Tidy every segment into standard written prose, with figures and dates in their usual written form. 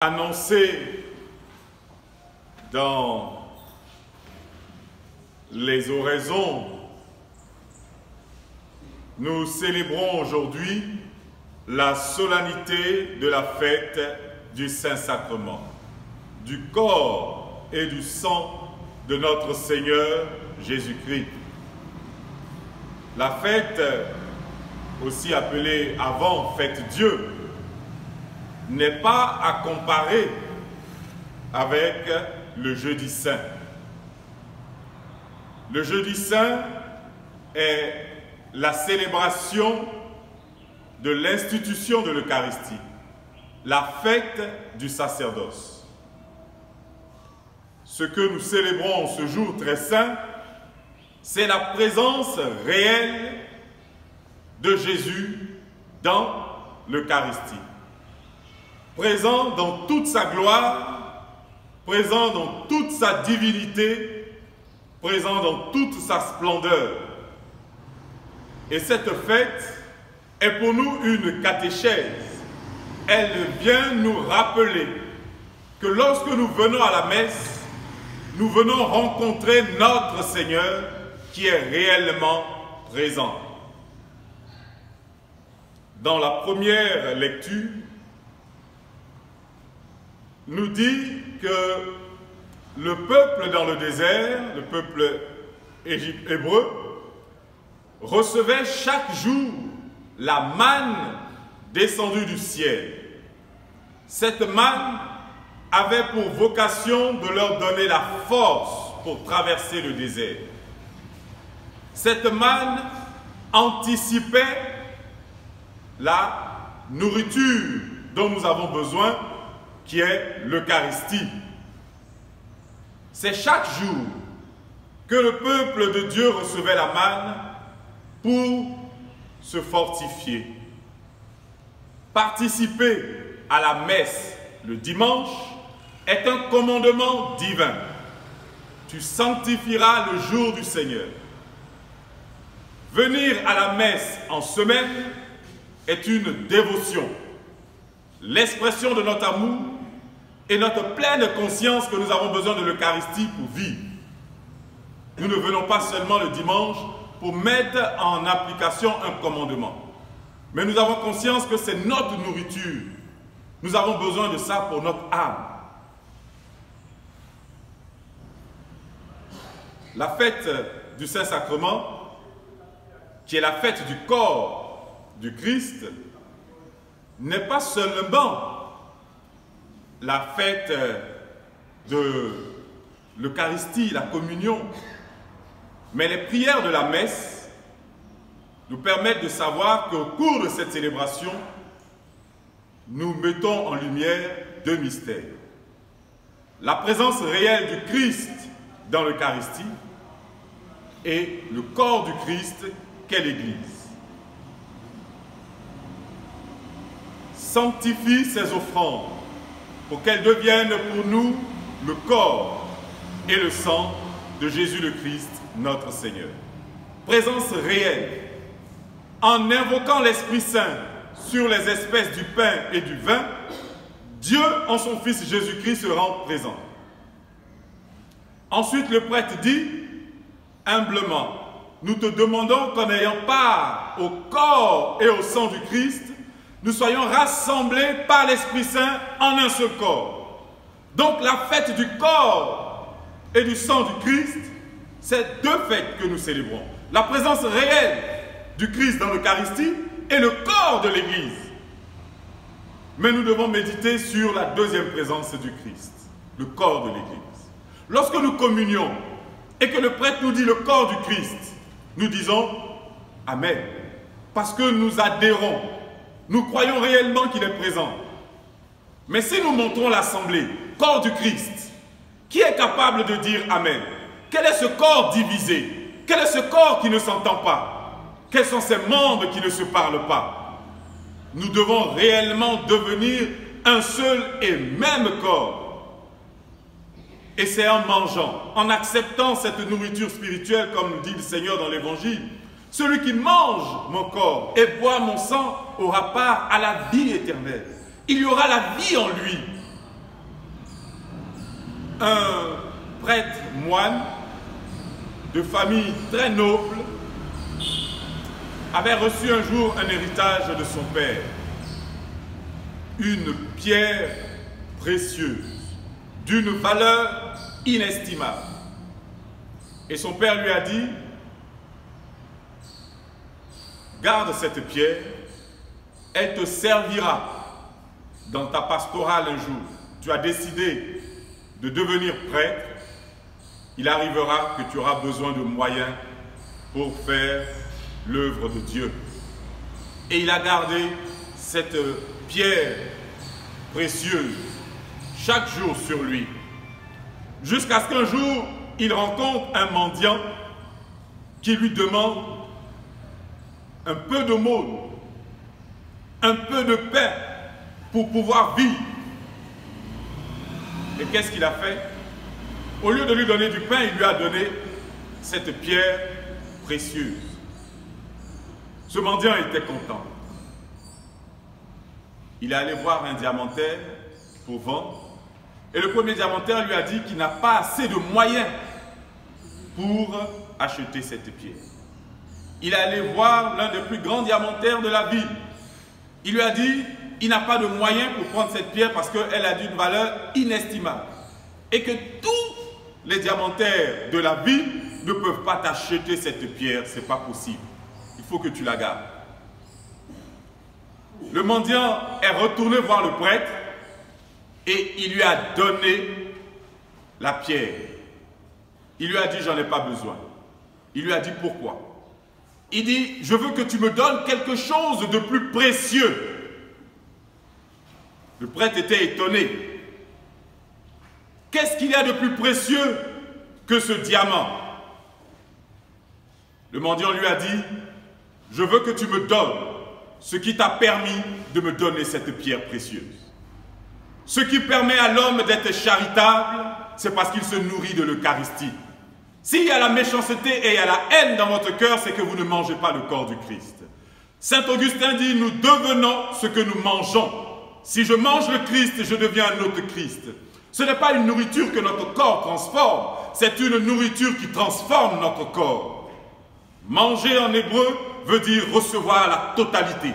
Annoncé dans les oraisons, nous célébrons aujourd'hui la solennité de la fête du Saint-Sacrement, du corps et du sang de notre Seigneur Jésus-Christ. La fête, aussi appelée avant Fête Dieu, n'est pas à comparer avec le Jeudi Saint. Le Jeudi Saint est la célébration de l'institution de l'Eucharistie, la fête du sacerdoce. Ce que nous célébrons ce jour très saint, c'est la présence réelle de Jésus dans l'Eucharistie. Présent dans toute sa gloire, présent dans toute sa divinité, présent dans toute sa splendeur. Et cette fête est pour nous une catéchèse. Elle vient nous rappeler que lorsque nous venons à la messe, nous venons rencontrer notre Seigneur qui est réellement présent. Dans la première lecture, nous dit que le peuple dans le désert, le peuple hébreu, recevait chaque jour la manne descendue du ciel. Cette manne avait pour vocation de leur donner la force pour traverser le désert. Cette manne anticipait la nourriture dont nous avons besoin, qui est l'Eucharistie. C'est chaque jour que le peuple de Dieu recevait la manne pour se fortifier. Participer à la messe le dimanche est un commandement divin. Tu sanctifieras le jour du Seigneur. Venir à la messe en semaine est une dévotion, l'expression de notre amour et notre pleine conscience que nous avons besoin de l'Eucharistie pour vivre. Nous ne venons pas seulement le dimanche pour mettre en application un commandement, mais nous avons conscience que c'est notre nourriture. Nous avons besoin de ça pour notre âme. La fête du Saint-Sacrement, qui est la fête du corps du Christ, n'est pas seulement la fête de l'Eucharistie, la communion, mais les prières de la messe nous permettent de savoir qu'au cours de cette célébration, nous mettons en lumière deux mystères. La présence réelle du Christ dans l'Eucharistie et le corps du Christ qu'est l'Église. Sanctifie ces offrandes pour qu'elles deviennent pour nous le corps et le sang de Jésus le Christ, notre Seigneur. Présence réelle, en invoquant l'Esprit Saint sur les espèces du pain et du vin, Dieu en son Fils Jésus-Christ se rend présent. Ensuite, le prêtre dit, humblement, nous te demandons qu'en ayant part au corps et au sang du Christ, nous soyons rassemblés par l'Esprit Saint en un seul corps. Donc la fête du corps et du sang du Christ, c'est deux fêtes que nous célébrons. La présence réelle du Christ dans l'Eucharistie et le corps de l'Église. Mais nous devons méditer sur la deuxième présence du Christ, le corps de l'Église. Lorsque nous communions et que le prêtre nous dit le corps du Christ, nous disons Amen, parce que nous adhérons. Nous croyons réellement qu'il est présent. Mais si nous montrons l'assemblée, corps du Christ, qui est capable de dire Amen? Quel est ce corps divisé? Quel est ce corps qui ne s'entend pas? Quels sont ces membres qui ne se parlent pas? Nous devons réellement devenir un seul et même corps. Et c'est en mangeant, en acceptant cette nourriture spirituelle, comme dit le Seigneur dans l'Évangile, celui qui mange mon corps et boit mon sang aura part à la vie éternelle. Il y aura la vie en lui. un prêtre moine de famille très noble avait reçu un jour un héritage de son père, une pierre précieuse, d'une valeur inestimable. Et son père lui a dit, garde cette pierre, elle te servira dans ta pastorale un jour. Tu as décidé de devenir prêtre, il arrivera que tu auras besoin de moyens pour faire l'œuvre de Dieu. Et il a gardé cette pierre précieuse chaque jour sur lui, jusqu'à ce qu'un jour, il rencontre un mendiant qui lui demande un peu de d'aumône, un peu de pain pour pouvoir vivre. Et qu'est-ce qu'il a fait? Au lieu de lui donner du pain, il lui a donné cette pierre précieuse. Ce mendiant était content. Il est allé voir un diamantaire pour vendre. Et le premier diamantaire lui a dit qu'il n'a pas assez de moyens pour acheter cette pierre. Il est allé voir l'un des plus grands diamantaires de la ville. Il lui a dit qu'il n'a pas de moyens pour prendre cette pierre parce qu'elle a d'une valeur inestimable. Et que tous les diamantaires de la ville ne peuvent pas t'acheter cette pierre, ce n'est pas possible. Il faut que tu la gardes. Le mendiant est retourné voir le prêtre et il lui a donné la pierre. Il lui a dit, j'en ai pas besoin. Il lui a dit, pourquoi? Il dit, je veux que tu me donnes quelque chose de plus précieux. Le prêtre était étonné. Qu'est-ce qu'il y a de plus précieux que ce diamant? Le mendiant lui a dit, je veux que tu me donnes ce qui t'a permis de me donner cette pierre précieuse. Ce qui permet à l'homme d'être charitable, c'est parce qu'il se nourrit de l'Eucharistie. S'il y a la méchanceté et il y a la haine dans votre cœur, c'est que vous ne mangez pas le corps du Christ. Saint Augustin dit, nous devenons ce que nous mangeons. Si je mange le Christ, je deviens un autre Christ. Ce n'est pas une nourriture que notre corps transforme, c'est une nourriture qui transforme notre corps. Manger en hébreu veut dire recevoir la totalité.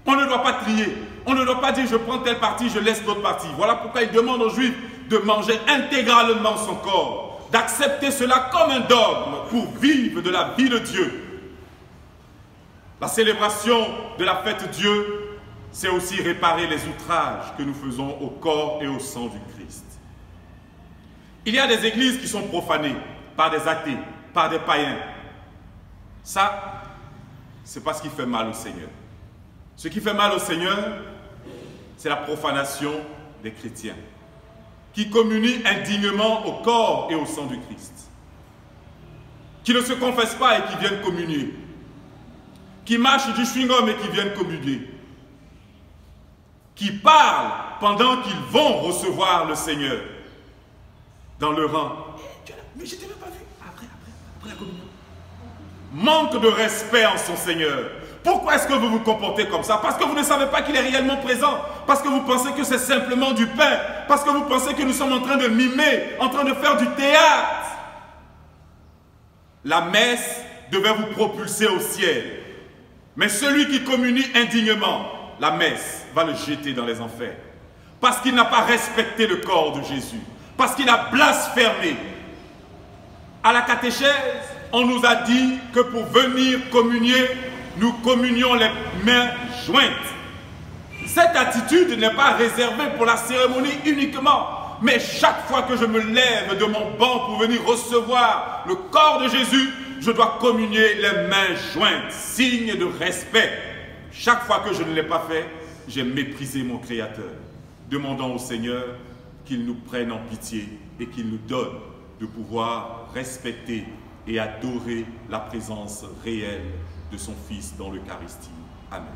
On ne doit pas trier. On ne doit pas dire je prends telle partie, je laisse l'autre partie. Voilà pourquoi il demande aux Juifs de manger intégralement son corps, d'accepter cela comme un dogme pour vivre de la vie de Dieu. La célébration de la fête Dieu, c'est aussi réparer les outrages que nous faisons au corps et au sang du Christ. Il y a des églises qui sont profanées par des athées, par des païens. Ça, c'est pas ce qui fait mal au Seigneur. Ce qui fait mal au Seigneur, c'est la profanation des chrétiens, qui communient indignement au corps et au sang du Christ, qui ne se confessent pas et qui viennent communier, qui marchent du chewing-gum et qui viennent communier, qui parlent pendant qu'ils vont recevoir le Seigneur dans le rang. Mais je ne t'ai même pas vu. Après la communion. Manque de respect en son Seigneur. Pourquoi est-ce que vous vous comportez comme ça? Parce que vous ne savez pas qu'il est réellement présent. Parce que vous pensez que c'est simplement du pain. Parce que vous pensez que nous sommes en train de mimer, en train de faire du théâtre. La messe devait vous propulser au ciel. Mais celui qui communie indignement, la messe va le jeter dans les enfers. Parce qu'il n'a pas respecté le corps de Jésus. Parce qu'il a blasphémé. À la catéchèse, on nous a dit que pour venir communier, nous communions les mains jointes. Cette attitude n'est pas réservée pour la cérémonie uniquement, mais chaque fois que je me lève de mon banc pour venir recevoir le corps de Jésus, je dois communier les mains jointes, signe de respect. Chaque fois que je ne l'ai pas fait, j'ai méprisé mon Créateur. Demandons au Seigneur qu'il nous prenne en pitié et qu'il nous donne de pouvoir respecter et adorer la présence réelle de son Fils dans l'Eucharistie. Amen.